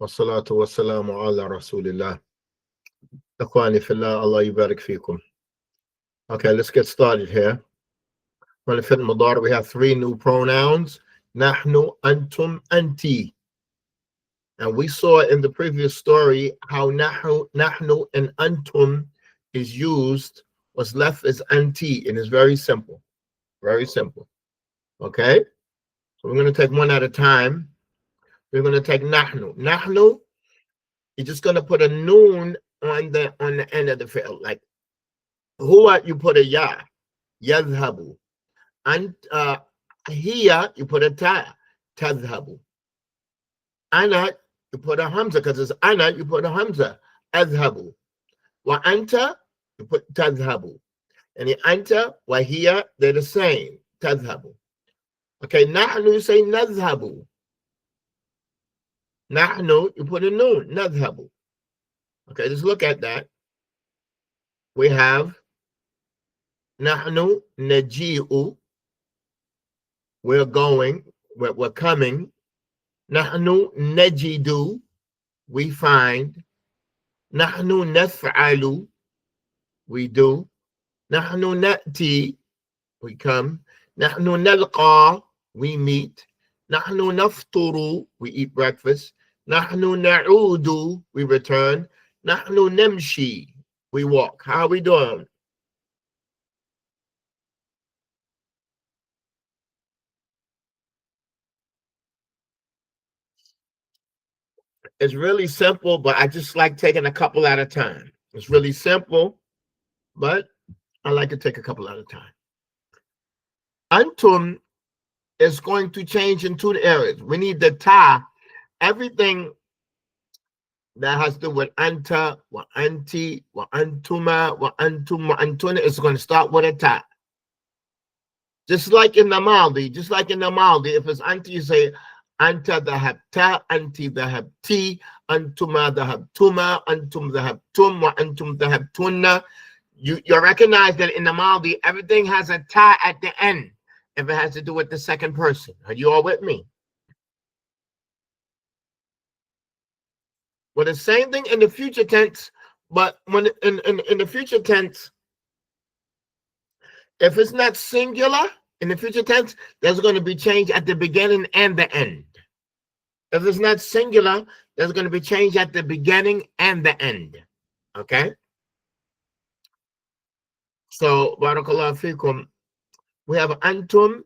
والصلاة والسلام على رسول الله. إخواني في الله, Allah يبارك فيكم. Okay, let's get started here. On the fi'l mudari, we have three new pronouns. نحن, أنتم, أنتي. And we saw in the previous story how نحن and أنتم is used, what's left is أنتي, and it's very simple. Very simple. Okay? So we're going to take one at a time. We're going to take نحن. نحن, you're just going to put a noon on the end of the fi'l. Like, huwa, you put a ya. يذهب. And here you put a ta. تذهب. Ana, you put a hamza, because it's ana, you put a hamza. أذهب. Wa anta, you put تذهب. And the anta, wa here, they're the same. تذهب. Okay, نحن, you say نذهب. نحن, you put a noon. نذهب. Okay, just look at that. We have نحن نجيء. We're going, we're coming. نحن نجد, we find. نحن نفعل, we do. نحن نأتي, we come. نحن نلقى, we meet. نحن نفطر, we eat breakfast. نحن نعود, we return. نحن نمشي, we walk. How are we doing? It's really simple, but I just like taking a couple at a time. It's really simple, but I like to take a couple at a time. Antum is going to change in two areas. We need the ta. Everything that has to do with anta, wa anti, wa antuma, wa antum, wa antuna is going to start with a ta. Just like in the Maldi, if it's anti, you say anta dhahabta, anti dhahabti, antuma dhahabtuma, antum dhahabtum, wa antum dhahabtunna. You recognize that in the Maldi, everything has a ta at the end if it has to do with the second person. Are you all with me? Well, the same thing in the future tense, but when in the future tense, if it's not singular in the future tense, there's going to be change at the beginning and the end. If it's not singular, there's going to be change at the beginning and the end. Okay? So, barakallahu fikum, we have antum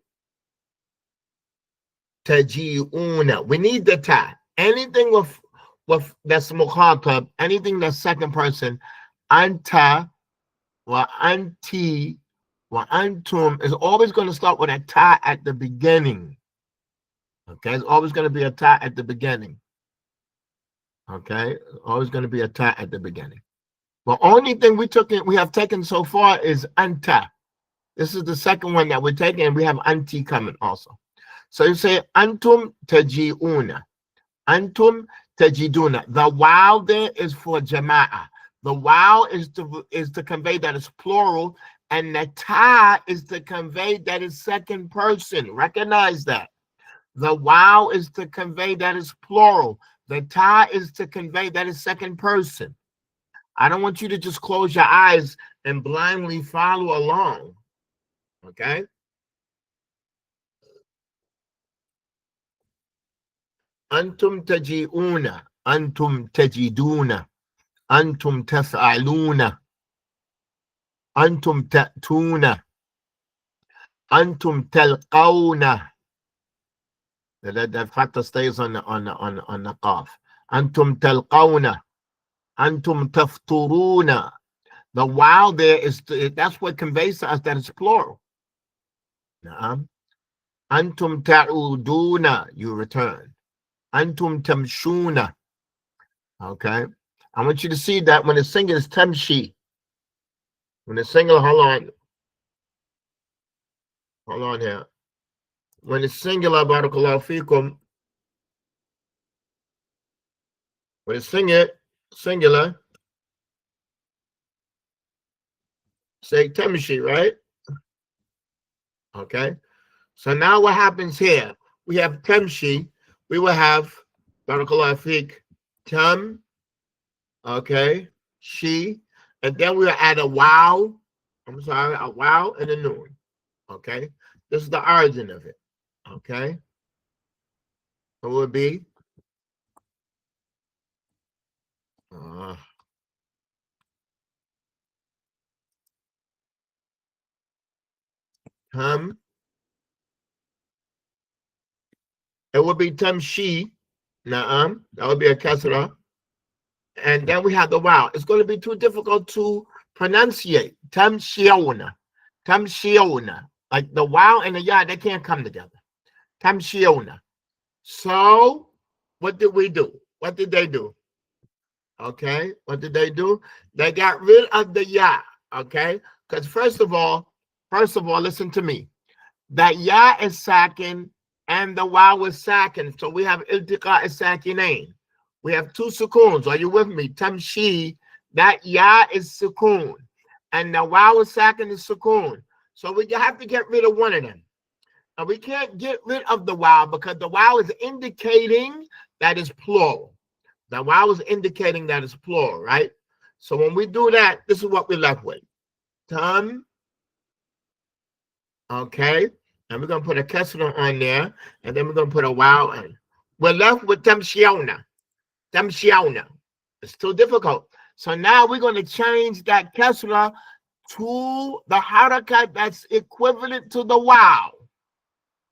taji'una. We need the ta. Anything with that's mukhatab, anything that's second person, anta wa anti wa antum is always going to start with a ta at the beginning. Okay, it's always going to be a ta at the beginning. Okay, always going to be a ta at the beginning. The only thing we have taken so far is anta. This is the second one that we're taking, and we have anti coming also. So you say antum taji'una. Antum tajiduna. The wow there is for jama'a. The wow is to convey that it's plural, and the ta is to convey that it's second person. Recognize that. The wow is to convey that it's plural. The ta is to convey that it's second person. I don't want you to just close your eyes and blindly follow along. Okay? Antum taji'una. Antum tajiduna. Antum taf'aluna. Antum ta'tuna. Antum talqawna. That fatha stays on the qaf. Antum talqawna. Antum tafturuna. The wow there is that's what conveys to us that it's plural. Antum ta'uduna, you return. Antum tamshuna. Okay. I want you to see that when it's singular, it's tamshi. When it's singular, hold on here. When it's singular, barakallahu fikum. When it's singular, say tamshi, right? Okay. So now what happens here? We have tamshi. We will have barakallahu fik Tam, okay, she, and then we'll add a wow. I'm sorry, a wow and a noon. Okay, this is the origin of it. Okay, it would be tam. It would be tamshi. Naam. That would be a kasra. And then we have the wow. It's going to be too difficult to pronunciate. Tamshiona. Tamshiona. Like the wow and the ya, they can't come together. Tamshiona. So what did we do? What did they do? Okay. What did they do? They got rid of the ya. Okay. Because first of all, listen to me. That ya is sakin and the waw is sakin. So we have iltiqa is sakinain. We have two sukoons. Are you with me? Tamshi, that ya is sukoon. And the waw is sakin is sukoon. So we have to get rid of one of them. And we can't get rid of the waw because the waw is indicating that it's plural. The waw is indicating that it's plural, right? So when we do that, this is what we're left with. Tam. Okay, and we're gonna put a kesra on there, and then we're gonna put a wow in. We're left with tamshiona. Tamshiona. It's too difficult. So now we're gonna change that kesra to the harakat that's equivalent to the wow.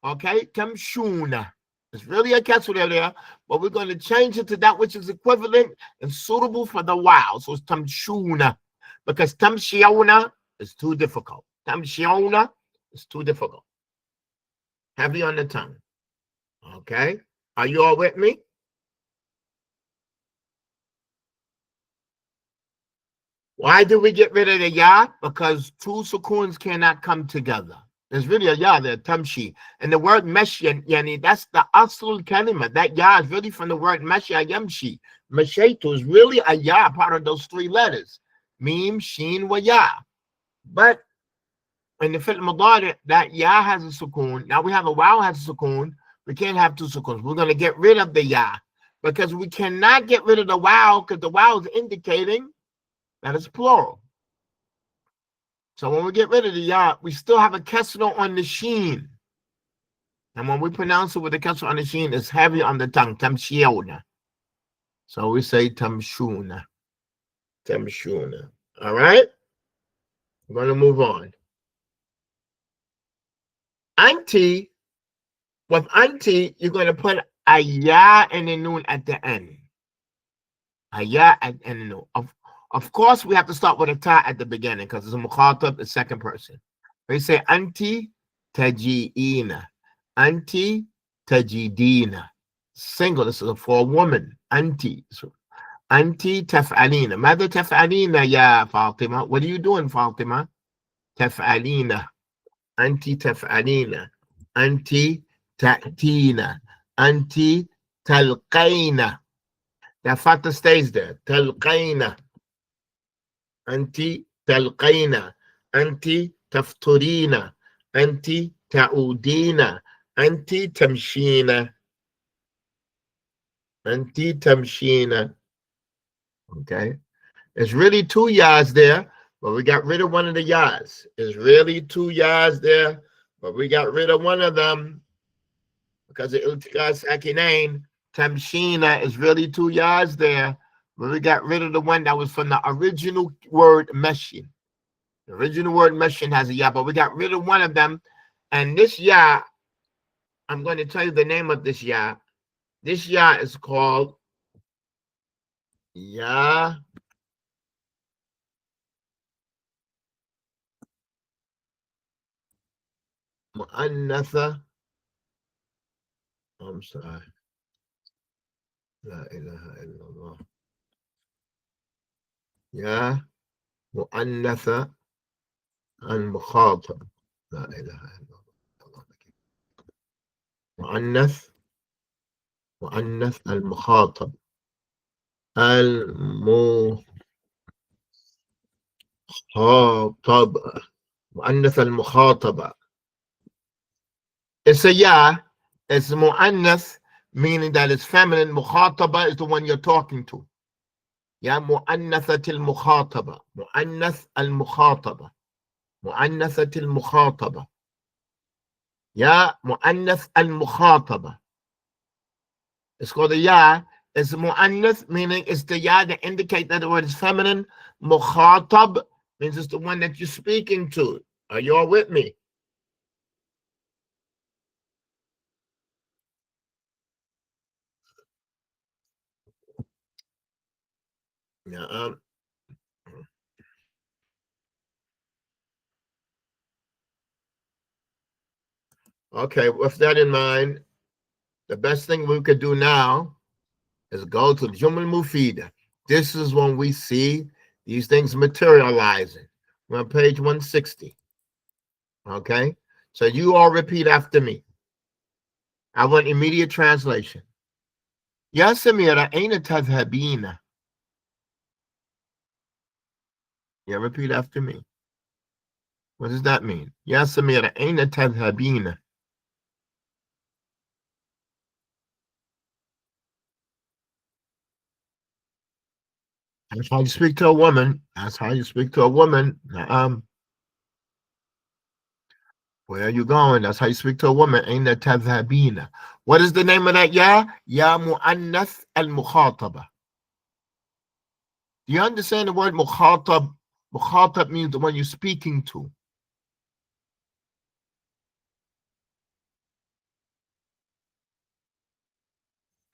Okay, tamshuna. It's really a kesra there, but we're gonna change it to that which is equivalent and suitable for the wow. So it's tamshuna, because tamshiona is too difficult. Tamshiona. It's too difficult. Heavy on the tongue. Okay. Are you all with me? Why did we get rid of the ya? Because two sukoons cannot come together. There's really a ya there, tamshi. And the word meshya, yani, that's the aslul kalima. That ya is really from the word meshya yamshi. Meshaitu is really a ya, part of those three letters. Mim, sheen, wa ya. But in the fi'l mudari, that ya has a sukoon. Now we have a wow has a sukoon. We can't have two sukoons. We're going to get rid of the ya because we cannot get rid of the wow because the wow is indicating that it's plural. So when we get rid of the ya, we still have a kesra on the sheen. And when we pronounce it with a kesra on the sheen, it's heavy on the tongue. Tamshiona. So we say tamshuna. Tamshuna. All right? We're going to move on. Auntie, with auntie, you're going to put a ya and a noon at the end. A ya and a noon. Of course, we have to start with a ta at the beginning because it's a mukhatab, the second person. We say anti taji'ina. Anti tajidina. Single, this is for a woman. Anti. So, anti taf'alina. Mother taf'alina, ya Fatima. What are you doing, Fatima? Taf'alina. Anti taf'alina. Anti ta'tina. Anti talqaina. That fatha stays there. Talqaina. Anti talqaina. Anti tafturina. Anti ta'udina. Anti tamshina. Anti tamshina. Okay. It's really two yas there, but we got rid of one of the yas. It's really two yas there, but we got rid of one of them because the iltiqa sakinain. Tamshina is really two yas there, but we got rid of the one that was from the original word meshin. The original word meshin has a ya, but we got rid of one of them. And this ya, I'm going to tell you the name of this ya. This ya is called ya mu'annatha. I'm sorry. La ilaha illallah. Ya mu'annatha al-mukhatab. La ilaha illallah. مؤنث المخاطب مؤنث المخاطبة. It's a ya, it's mu'annath, meaning that it's feminine. Mukhataba is the one you're talking to. Ya mu'annathat al-mukhataba. Mu'annath al-mukhataba. Mu'annathat al-mukhataba. Ya mu'annath al-mukhataba. It's called a ya. It's mu'annath, meaning it's the ya that indicates that the word is feminine. Mukhatab means it's the one that you're speaking to. Are you all with me? Yeah. Okay, with that in mind, the best thing we could do now is go to Jumul Mufida. This is when we see these things materializing. We're on page 160. Okay, so you all repeat after me. I want immediate translation. Ya Samira, aina tadhabina? Yeah, repeat after me. What does that mean? Ya Samira, aina tadhabina? That's how you speak to a woman. That's how you speak to a woman. Where are you going? That's how you speak to a woman. Aina tadhabina. What is the name of that ya? Ya mu'annath al-mukhataba. Do you understand the word mukhatab? Mukhatab means the one you're speaking to.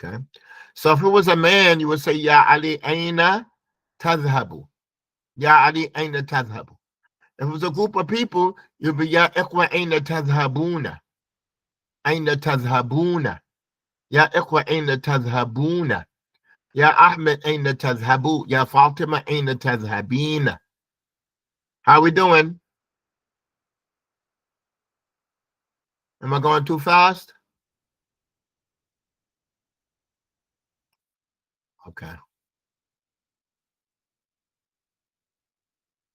Okay. So if it was a man, you would say, Ya Ali aina tadhabu. Ya Ali aina tadhabu. If it was a group of people, you'd be Ya ikhwa aina tadhabuna. Aina tadhabuna. Ya ikhwa aina tadhabuna. Ya Ahmed aina tadhabu. Ya Fatima aina tadhabina. How we doing? Am I going too fast? Okay.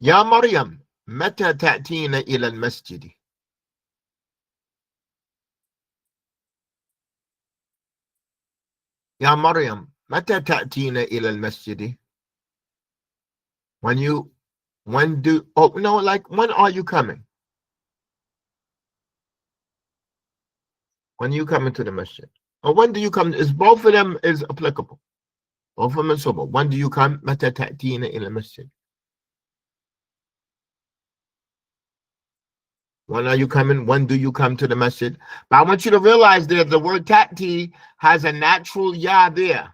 يا مريم متى تأتين إلى المسجد؟ يا مريم متى تأتين إلى المسجد؟ When do, oh no, like when are you coming? When you coming to the masjid? Or when do you come? Is both of them is applicable? Both of them is suitable. When do you come? متى تأتين إلى المسجد? When are you coming? When do you come to the masjid? But I want you to realize that the word ta'ti has a natural ya there.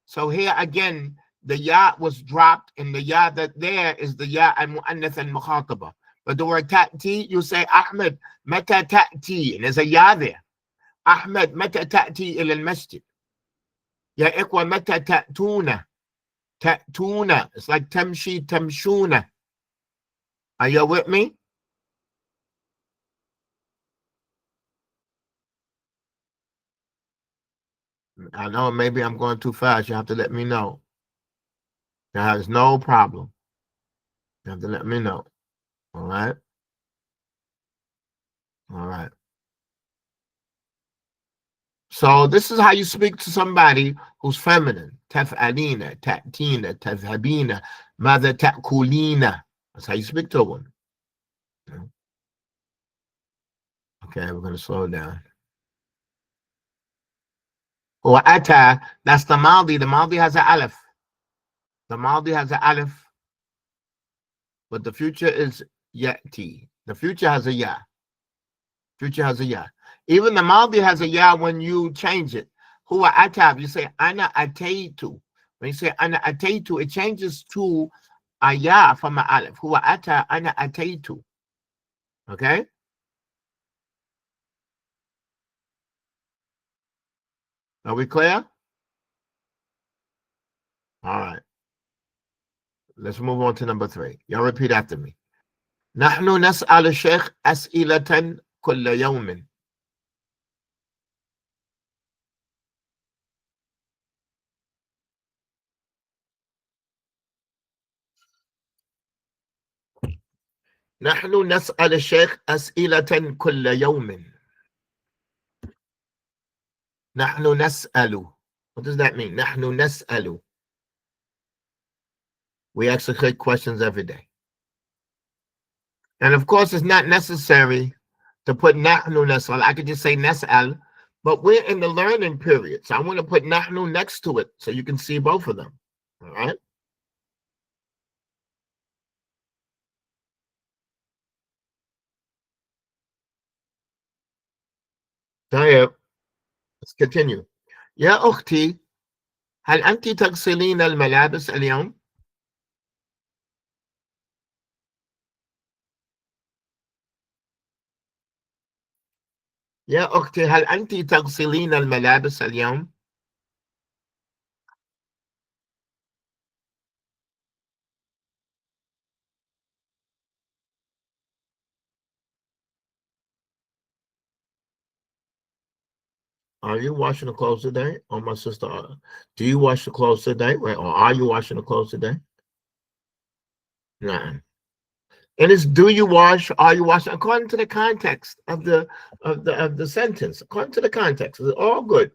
So here again, the ya was dropped, and the ya that there is the ya al-mu'annath al-mukhataba. But the word ta'ti, you say Ahmed, mata ta'ti, and there's a ya there. Ahmed, mata ta'ti ila al-masjid. Ya ikwa mata ta'tuna. Ta'tuna. It's like tamshi, tamshuna. Are you with me? I know maybe I'm going too fast. You have to let me know. There's no problem. You have to let me know. All right? All right. So this is how you speak to somebody who's feminine. Taf'alina, ta'tina, tazhabina, mother ta'kulina. That's how you speak to a woman. Okay, we're going to slow down. Or ata, that's the maldi. The maldi has an aleph. The maldi has an aleph. But the future is yati. The future has a ya. Future has a ya. Even the maldi has a ya when you change it. Huwa atab, you say ana ataitu. When you say ana ataitu, it changes to a ya from an aleph. Huwa ata ana ataitu. Okay? Are we clear? All right. Let's move on to number 3. Y'all repeat after me. نحن نسأل الشيخ أسئلة كل يوم. نحن نسأل الشيخ أسئلة كل يوم. نحن نسأل. What does that mean? نحن نسأل. We actually questions every day. And of course, it's not necessary to put nahnu nasal. I could just say nasal, but we're in the learning period. So I want to put nahnu next to it so you can see both of them. All right. طيب. Let's continue. يا أختي هل أنت تغسلين الملابس اليوم؟ يا أختي هل أنت تغسلين الملابس اليوم؟ Are you washing the clothes today? Oh, my sister, do you wash the clothes today? Or are you washing the clothes today? No. And it's do you wash, are you washing, according to the context of the sentence, according to the context. It's all good.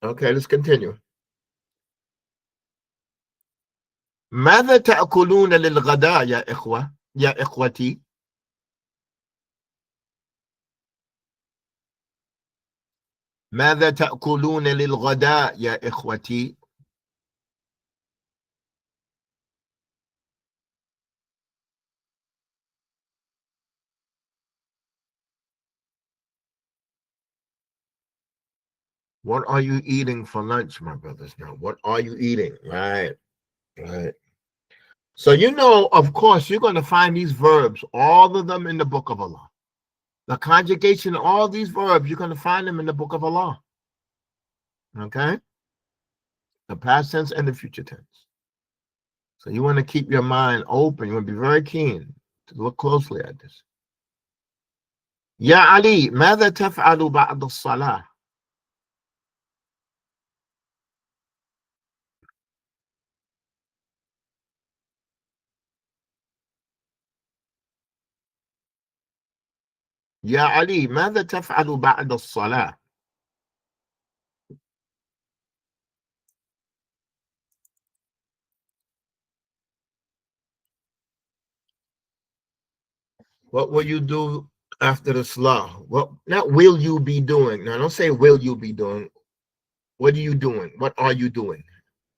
Okay, let's continue. ماذا تأكلون للغداء يا إخوة يا إخوتي؟ ماذا تأكلون للغداء يا إخوتي؟ What are you eating for lunch, my brothers? Now, what are you eating? Right, right. So, of course, you're going to find these verbs, all of them in the book of Allah. The conjugation of all these verbs, you're going to find them in the book of Allah. Okay? The past tense and the future tense. So you want to keep your mind open. You want to be very keen to look closely at this. يا علي ماذا تفعل بعد الصلاة؟ يا علي ماذا تفعل بعد الصلاة؟ What will you do after the salah? Well, not will you be doing. Now, don't say will you be doing. What are you doing? What are you doing?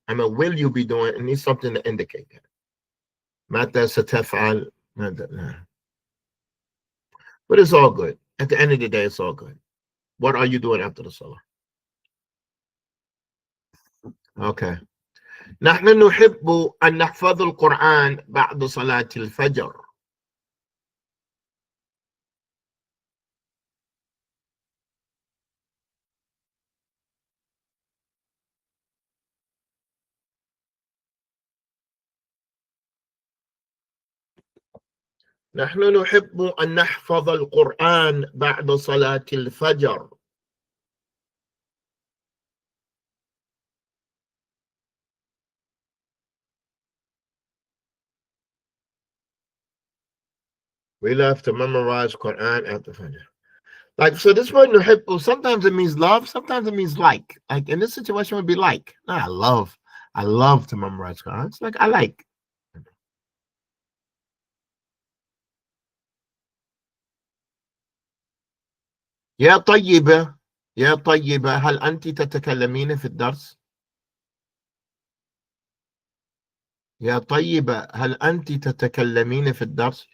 I mean, will you be doing? It needs something to indicate that. ماذا ستفعل? But it's all good. At the end of the day, it's all good. What are you doing after the salah? Okay. نحن نحب أن نحفظ القرآن بعد صلاة الفجر. نحن نحب أن نحفظ القرآن بعد صلاة الفجر. We love to memorize Quran after Fajr. Like, so this word nuhibbu, sometimes it means love, sometimes it means like. Like in this situation, it would be like. No, I love to memorize Quran. It's like I like. يا طيبة يا طيبة هل أنت تتكلمين في الدرس؟ يا طيبة هل أنت تتكلمين في الدرس؟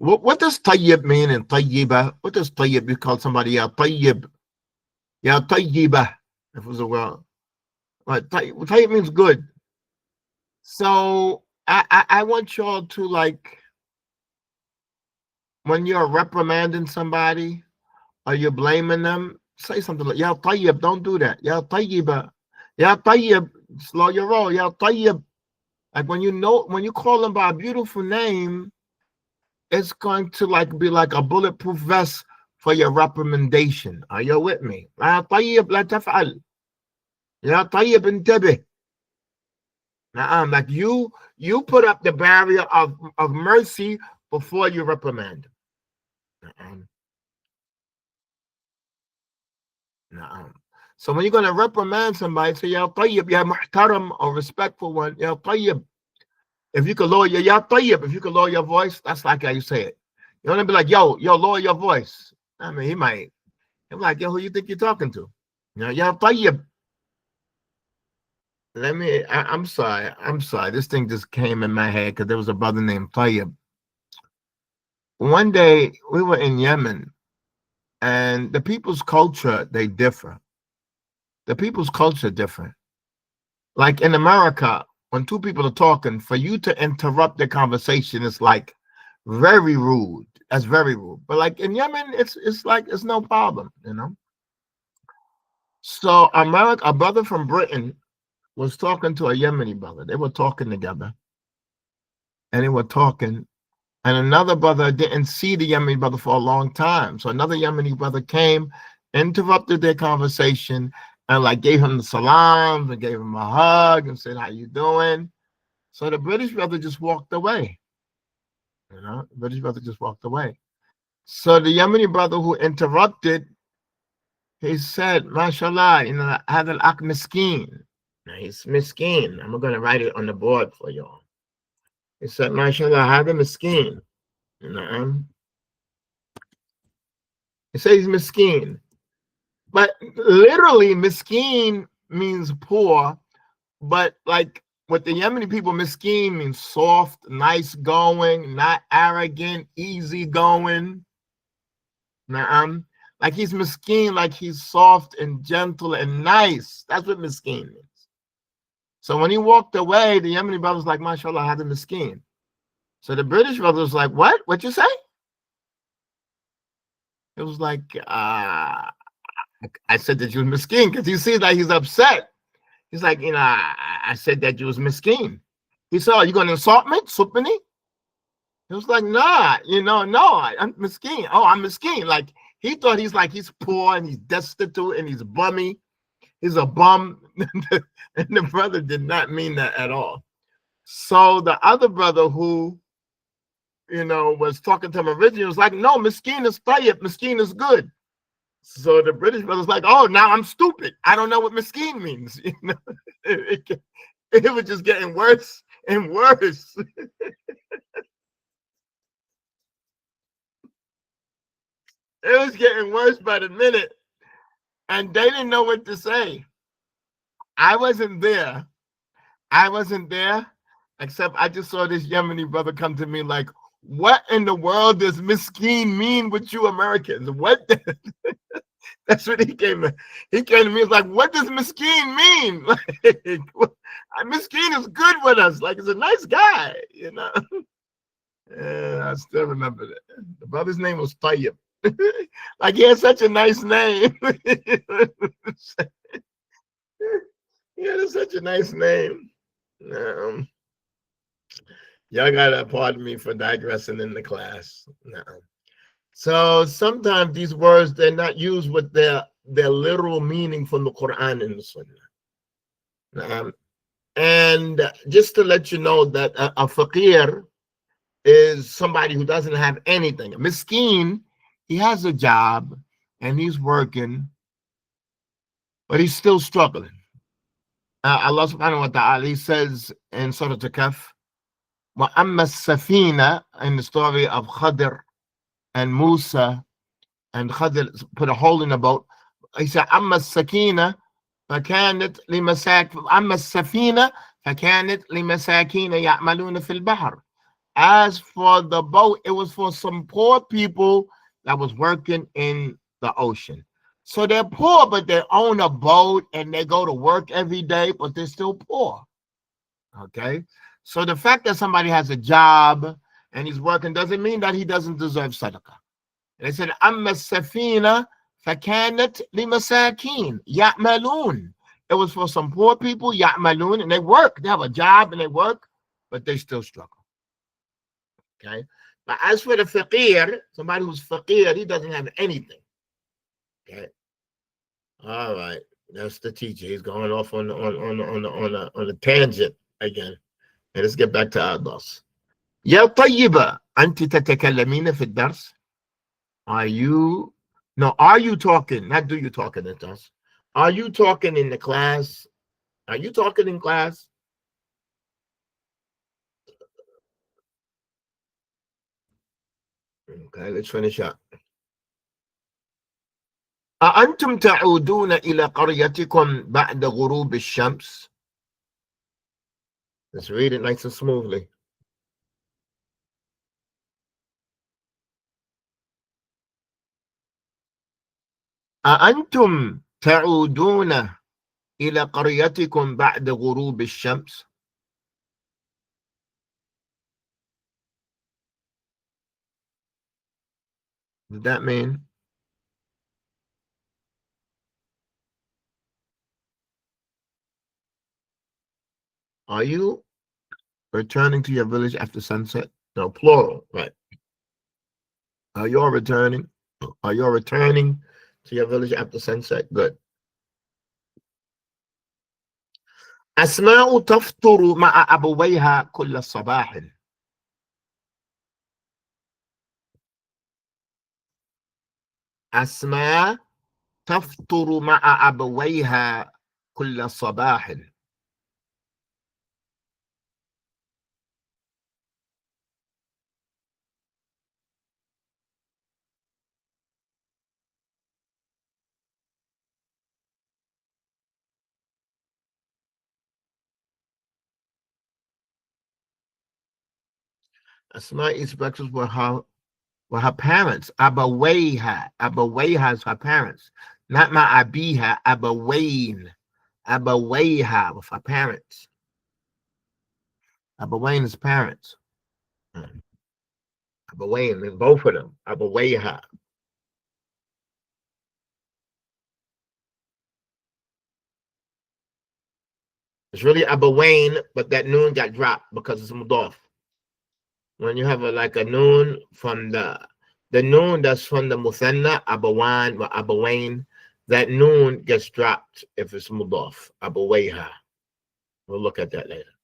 What does طيب mean in طيبة? What does طيب? You call somebody يا طيب. يا طيبة. If it was a word. Right, طيب means good. So I want y'all to, like, when you're reprimanding somebody or you're blaming them, say something like "Ya tayyib," don't do that. "Ya tayyiba," "Ya tayyib," slow your roll. "Ya tayyib." Like when you call them by a beautiful name, it's going to like be like a bulletproof vest for your reprimandation. Are you with me? "Ya tayyib la taf'al." Ya tayyib intabih. Like you put up the barrier of mercy before you reprimand. Na'am. Na'am. So when you're going to reprimand somebody, say ya tayyib, ya muhtaram, or respectful one, ya tayyib. If you could lower your ya tayyib, if you could lower your voice, that's like how you say it. You don't be like, yo, lower your voice. I mean, he might. I'm like, yo, who you think you're talking to? You know, ya tayyib. I'm sorry. I'm sorry. This thing just came in my head because there was a brother named Tayyib. One day we were in Yemen, and the people's culture, they differ. The people's culture different. Like in America, when two people are talking, for you to interrupt the conversation is like very rude. That's very rude. But like in Yemen, it's like it's no problem, you know. So America, a brother from Britain was talking to a Yemeni brother. They were talking together, and they were talking. And another brother didn't see the Yemeni brother for a long time. So another Yemeni brother came, interrupted their conversation, and like gave him the salams and gave him a hug and said, "How you doing?" So the British brother just walked away. You know, the British brother just walked away. So the Yemeni brother who interrupted, he said, "MashaAllah, you know, هذا الأخ مسكين." Now he's miskin. I'm going to write it on the board for y'all. He said, "MashaAllah, هذا مسكين." You know, he says he's miskin. But literally, miskin means poor. But like with the Yemeni people, miskin means soft, nice going, not arrogant, easy going. Like he's miskin, like he's soft and gentle and nice. That's what miskin means. So when he walked away, the Yemeni brother was like, "MashaAllah, had a miskin." So the British brother was like, "What? What'd you say?" It was like, I said that you was miskin because he seems like he's upset. He's like, you know, I said that you was miskin. He said, "Oh, you going to insult me? Supini?" He was like, "Nah, you know, no, I'm miskin. Oh, I'm miskin." Like he thought he's poor and he's destitute and he's bummy. He's a bum. And the brother did not mean that at all. So the other brother who, you know, was talking to him originally was like, "No, miskin is tayyib. Miskin is good." So the British brother's like, "Oh, now I'm stupid. I don't know what miskin means." You know, it was just getting worse and worse. It was getting worse by the minute, and they didn't know what to say. I wasn't there. I wasn't there, except I just saw this Yemeni brother come to me like, "What in the world does miskin mean with you Americans? What?" That's what he came to. He came to me. He's like, "What does miskin mean?" Like, miskin is good with us. Like, he's a nice guy, you know. Yeah, I still remember that. The brother's name was Tayyib. Like, he had such a nice name. He had such a nice name. Um, y'all gotta pardon me for digressing in the class. No. So sometimes these words they're not used with their literal meaning from the Quran and the Sunnah. And just to let you know that a faqir is somebody who doesn't have anything. A miskin, he has a job and he's working, but he's still struggling. Allah subhanahu wa ta'ala, he says in Surah Al-Kahf, وَأَمَّا السَّفِينَةِ, in the story of Khadr and Musa, and Khadr put a hole in the boat. He said, أَمَّا السَّكِينَةِ فَكَانَتْ أَمَّا السَّفِينَةِ فَكَانَتْ لِمَسَاكِينَ يَعْمَلُونَ فِي الْبَحْرِ. As for the boat, it was for some poor people that was working in the ocean. So they're poor, but they own a boat and they go to work every day, but they're still poor. Okay. So the fact that somebody has a job and he's working doesn't mean that he doesn't deserve sadaqah. And they said, Amma safina fakanat limasakin ya'malun. It was for some poor people, ya'malun, and they work. They have a job and they work, but they still struggle. Okay. But as for the faqir, somebody who's faqir, he doesn't have anything. Okay. All right. That's the teacher. He's going off on a tangent again. And let's get back to our boss. يا طيبة أنت تتكلمين في الدرس? Are you no, are you talking? Not do you talking at us. Are you talking in the class? Are you talking in class? Okay, let's finish up. أأنتم تعودون إلى قريتكم بعد غروب الشمس? Let's read it nice and smoothly. أأنتم تعودون إلى قريتكم بعد غروب الشمس? Does that mean? Are you returning to your village after sunset? No, plural, right? Are you returning? Are you returning to your village after sunset? Good. أسماء تفطر مع أبويها كل صباح. أسماء تفطر مع أبويها كل صباح. Asma is breakfast with her parents. Abawayha. Abawayha is her parents. Not my abiha. Abawain. Abawayha with her parents. Abawain is parents. Abawain is both of them. Abawayha. It's really Abawain, but that noon got dropped because it's mudaf. When you have like a noon from the noon that's from the Muthanna, Abawan or Abawain, that noon gets dropped if it's mudaf. Abawayha. We'll look at that later.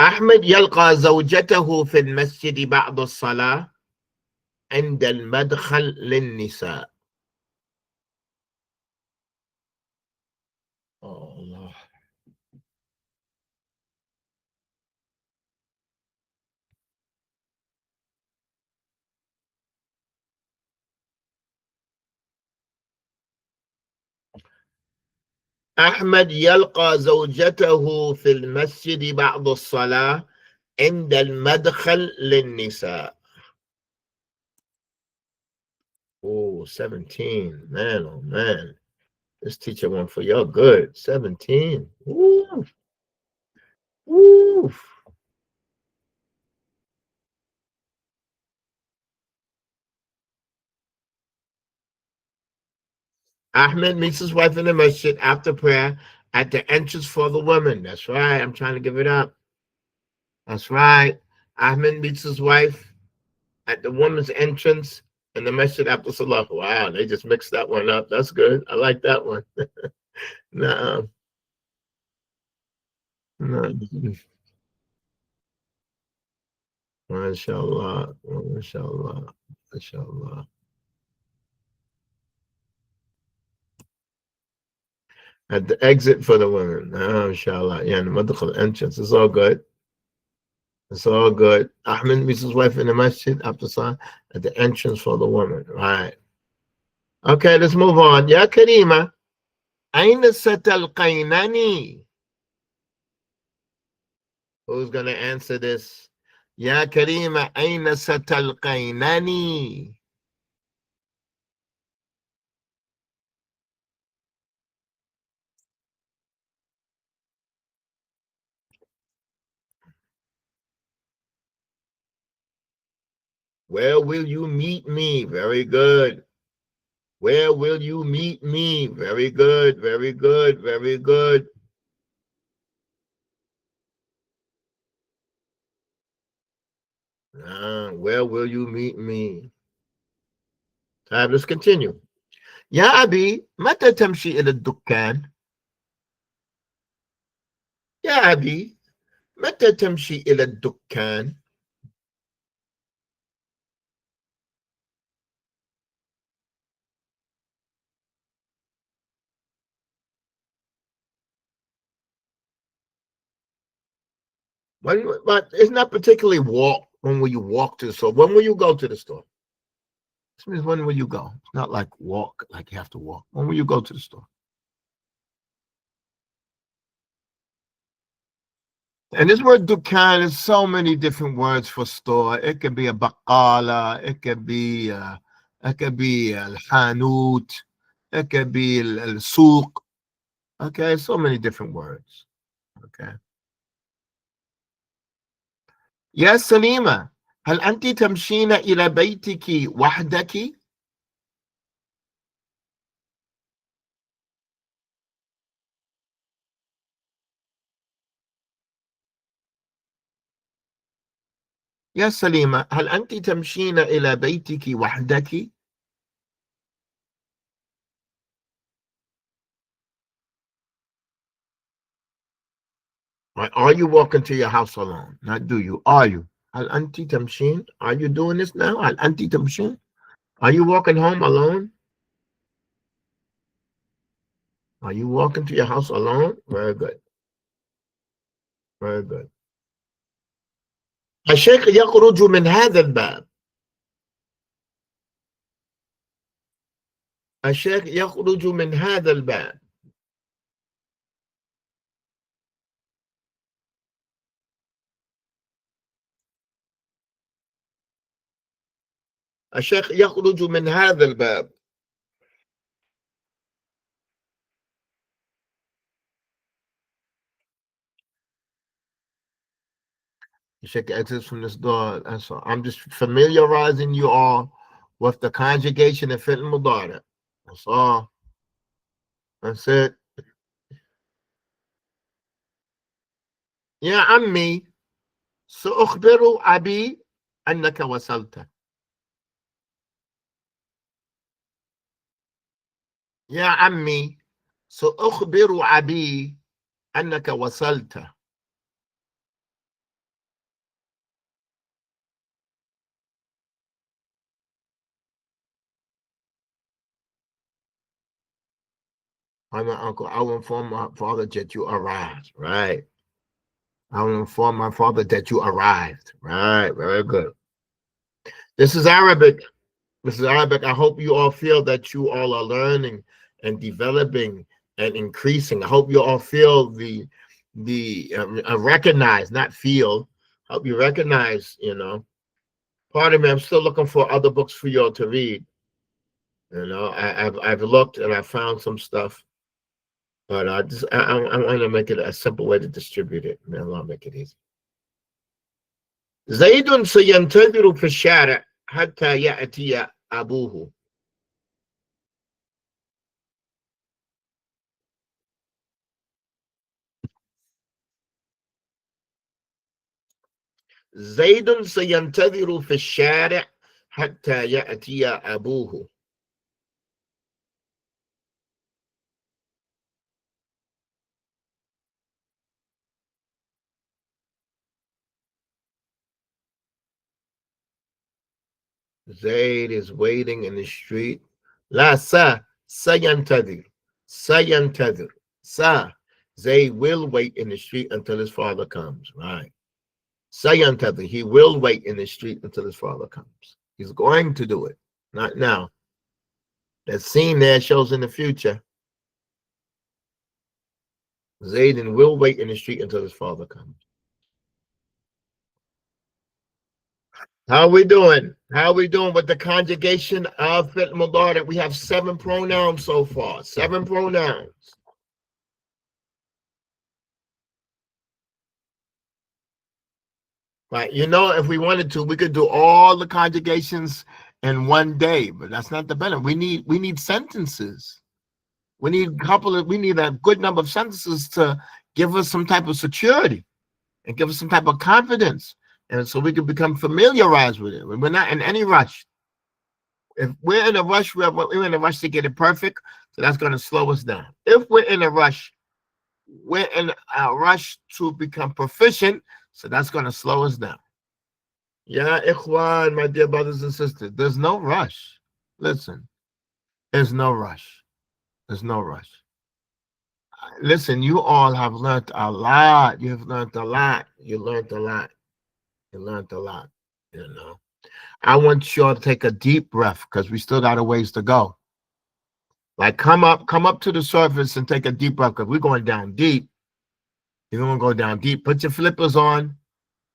أحمد يلقى زوجته في المسجد بعد الصلاة عند المدخل للنساء. Oh Allah. أحمد يلقى زوجته في المسجد بعد الصلاة عند المدخل للنساء. Oh, 17. Man, oh man. This teacher went for y'all good. 17. Woo. Woo. Ahmed meets his wife in the masjid after prayer at the entrance for the women. That's right. I'm trying to give it up. That's right. Ahmed meets his wife at the woman's entrance in the masjid after salah. Wow, they just mixed that one up. That's good. I like that one. No, no. MashaAllah. MashaAllah. MashaAllah. At the exit for the women. Oh, inshallah. Yeah, the madkhal entrance. It's all good. It's all good. Ahmed meets his wife in the masjid after salah at the entrance for the woman. Right. Okay, let's move on. Ya Karima. أين ستلقينني? Who's going to answer this? Ya Karima, أين ستلقينني? Where will you meet me? Very good. Where will you meet me? Very good, very good, very good. Where will you meet me? Time, let's continue. يا أبي متى تمشي إلى الدكان؟ يا أبي متى تمشي إلى الدكان؟ But it's not particularly walk. When will you walk to the store? When will you go to the store? This means when will you go? It's not like walk, like you have to walk. When will you go to the store? And this word dukan is so many different words for store. It could be a baqala, it could be al hanut, it could be al suq. Okay, so many different words. Okay. يا سليمة هل أنت تمشين إلى بيتك وحدك؟ يا سليمة هل أنت تمشين إلى بيتك وحدك؟ Are you walking to your house alone? Not do you. Are you? هل أنت تمشين? Are you doing this now? هل أنت تمشين? Are you walking home alone? Are you walking to your house alone? Very good. Very good. الشيخ يخرج من هذا الباب. الشيخ يخرج من هذا الباب. الشيخ يخرج من هذا الباب. The Sheikh exits from this door. That's all. I'm just familiarizing you all with the conjugation of fi'l mudari. That's all. That's it. يا عمي سأخبر أبي أنك وصلت. يا عمي سأخبر أبي أنك وصلت. I'm an uncle. I will inform my father that you arrived. Right. I will inform my father that you arrived. Right. Very good. This is Arabic. This is Arabic. I hope you all feel that you all are learning and developing and increasing. I hope you all feel the recognize, not feel. Help you recognize. Pardon me. I'm still looking for other books for you all to read. I've looked and I found some stuff. But I want to make it a simple way to distribute it. And I'll make it easy. زيد سينتظر في الشارع حتى يأتي أبوه. زيد سينتظر في الشارع حتى يأتي أبوه. Zaid is waiting in the street. لا سينتظر. سينتظر. Zaid will wait in the street until his father comes. Right. سينتظر. He will wait in the street until his father comes. He's going to do it. Not now. That scene there shows in the future. Zayden will wait in the street until his father comes. How are we doing? How are we doing with the conjugation of fi'l mudari? We have 7 pronouns so far. 7 pronouns. Right. If we wanted to, we could do all the conjugations in one day, but that's not the benefit. We need sentences. We need a good number of sentences to give us some type of security and give us some type of confidence. And so we can become familiarized with it. We're not in any rush. If we're in a rush, we're in a rush to get it perfect, so that's going to slow us down. If we're in a rush, we're in a rush to become proficient, so that's going to slow us down. Yeah, ikhwan, my dear brothers and sisters, there's no rush. Listen, there's no rush. There's no rush. Listen, you all have learned a lot. You've learned a lot. You learned a lot. You learned a lot. You know, I want you all to take a deep breath because we still got a ways to go. Like come up to the surface and take a deep breath because we're going down deep. You're gonna go down deep. Put your flippers on.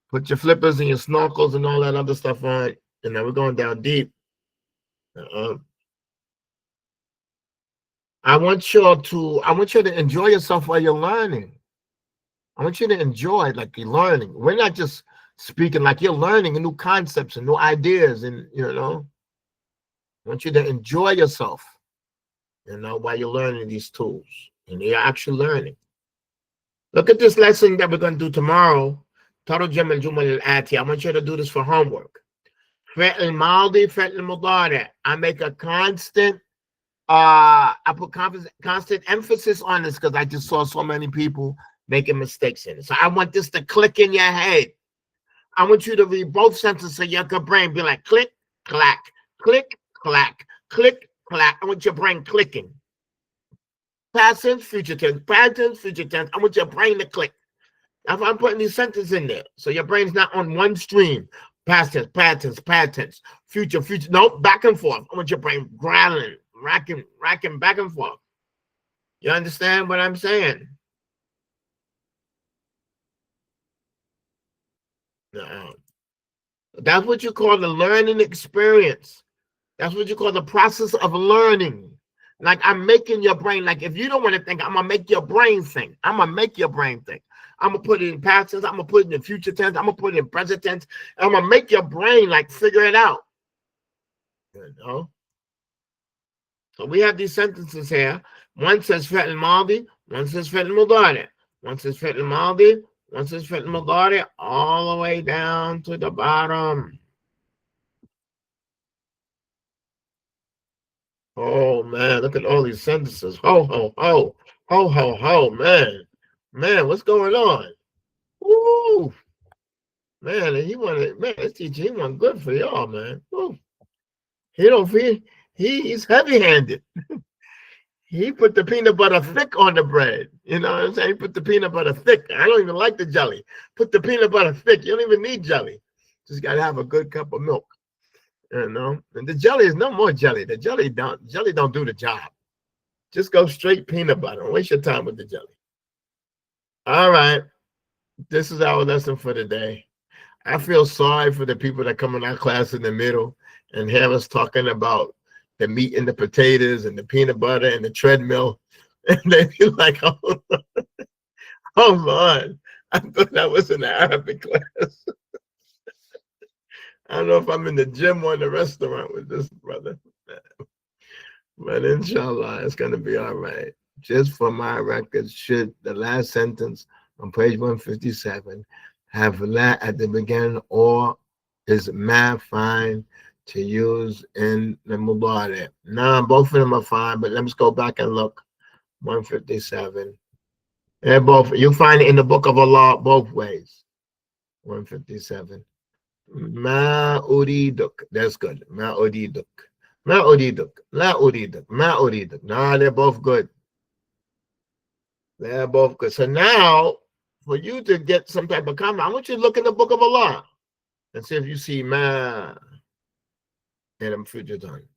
Put your flippers and your snorkels and all that other stuff on. And then we're going down deep. I want you to enjoy yourself while you're learning. I want you to enjoy like you're learning. We're not just speaking like you're learning new concepts and new ideas, and I want you to enjoy yourself, while you're learning these tools. And you're actually learning. Look at this lesson that we're going to do tomorrow. I want you to do this for homework. I make a constant I put constant emphasis on this because I just saw so many people making mistakes in it. So I want this to click in your head. I want you to read both sentences so your brain be like click, clack, click, clack, click, clack. I want your brain clicking. Past tense, future tense, past tense, future tense. I want your brain to click. That's why I'm putting these sentences in there. So your brain's not on one stream. Past tense, past tense, past tense, future, future. Nope, back and forth. I want your brain growling. Racking back and forth. You understand what I'm saying? No. That's what you call the learning experience. That's what you call the process of learning. Like I'm making your brain, like if you don't want to think, I'm gonna make your brain think. I'm gonna make your brain think. I'm gonna put it in past tense, I'm gonna put it in future tense, I'm gonna put it in present tense. I'm gonna make your brain like figure it out. So we have these sentences here. One says fi'l madi, one says fi'l mudari. One says fi'l madi, one says fi'l mudari, all the way down to the bottom. Oh man, look at all these sentences. Ho ho ho, ho ho ho, man. Man, what's going on? Woo! Man, this teacher, he want good for y'all, man. Woo. He's heavy-handed. He put the peanut butter thick on the bread. You know what I'm saying? He put the peanut butter thick. I don't even like the jelly. Put the peanut butter thick. You don't even need jelly. Just got to have a good cup of milk. And the jelly is no more jelly. The jelly don't do the job. Just go straight peanut butter. Don't waste your time with the jelly. All right. This is our lesson for today. I feel sorry for the people that come in our class in the middle and have us talking about the meat and the potatoes and the peanut butter and the treadmill. And they be like, oh Lord, I thought that was in the Arabic class. I don't know if I'm in the gym or in the restaurant with this brother. But inshallah, it's going to be all right. Just for my record, should the last sentence on page 157 have la at the beginning, or is ma fine to use in the mudari? No, both of them are fine, but let's go back and look. 157. They're both. You find it in the book of Allah both ways. 157. Ma uriduk. That's good. Ma uriduk. Ma uriduk. La uriduk. Ma uriduk. No, they're both good. They're both good. So now, for you to get some type of comment, I want you to look in the book of Allah and see if you see ma in them future time.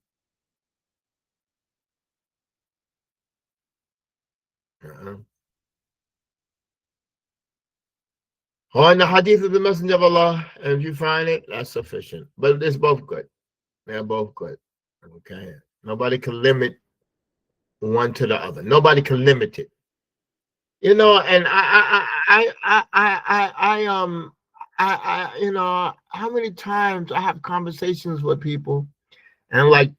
Or in the hadith of the Messenger of Allah, and if you find it, that's sufficient. But it's both good. They're both good. Okay. Nobody can limit one to the other. Nobody can limit it. And how many times I have conversations with people and like,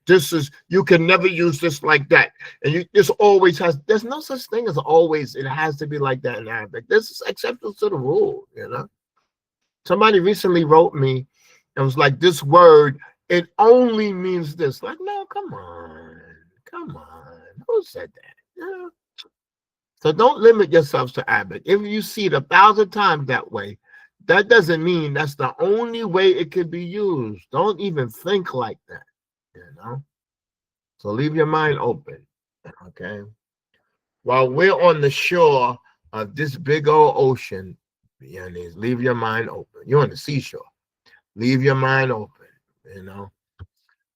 you can never use this like that. And this always there's no such thing as always. It has to be like that in Arabic. This is exceptions to the rule, Somebody recently wrote me and was like, this word it only means this. Like, no, come on. Who said that? Yeah. So don't limit yourselves to Arabic. If you see it 1,000 times that way, that doesn't mean that's the only way it could be used. Don't even think like that, you know? So leave your mind open, okay? While we're on the shore of this big old ocean, leave your mind open. You're on the seashore. Leave your mind open, you know?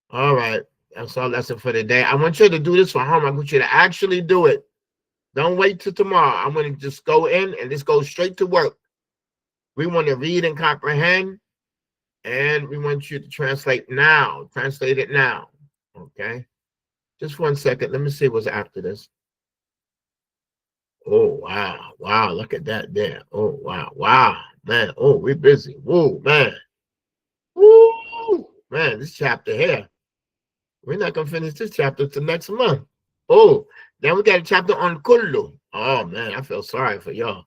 All right. That's our lesson for today. I want you to do this for home. I want you to actually do it. Don't wait till tomorrow. I'm going to just go in and just go straight to work. We want to read and comprehend, and we want you to translate now. Translate it now, okay? Just 1 second. Let me see what's after this. Oh, wow. Wow, look at that there. Oh, wow. Wow, man. Oh, we're busy. Whoa, man. Woo! Man, this chapter here. We're not going to finish this chapter till next month. Oh, then we got a chapter on Kullu. Oh, man, I feel sorry for y'all.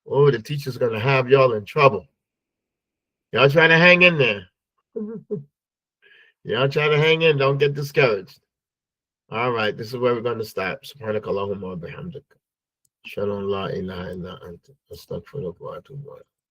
Oh, the teacher's going to have y'all in trouble. Y'all try to hang in there. Y'all try to hang in. Don't get discouraged. All right, this is where we're going to stop. Subhanakallahumma wa bihamdik. Shalom la ilaha illa anta. Astaghfirullah wa atubu ilayk.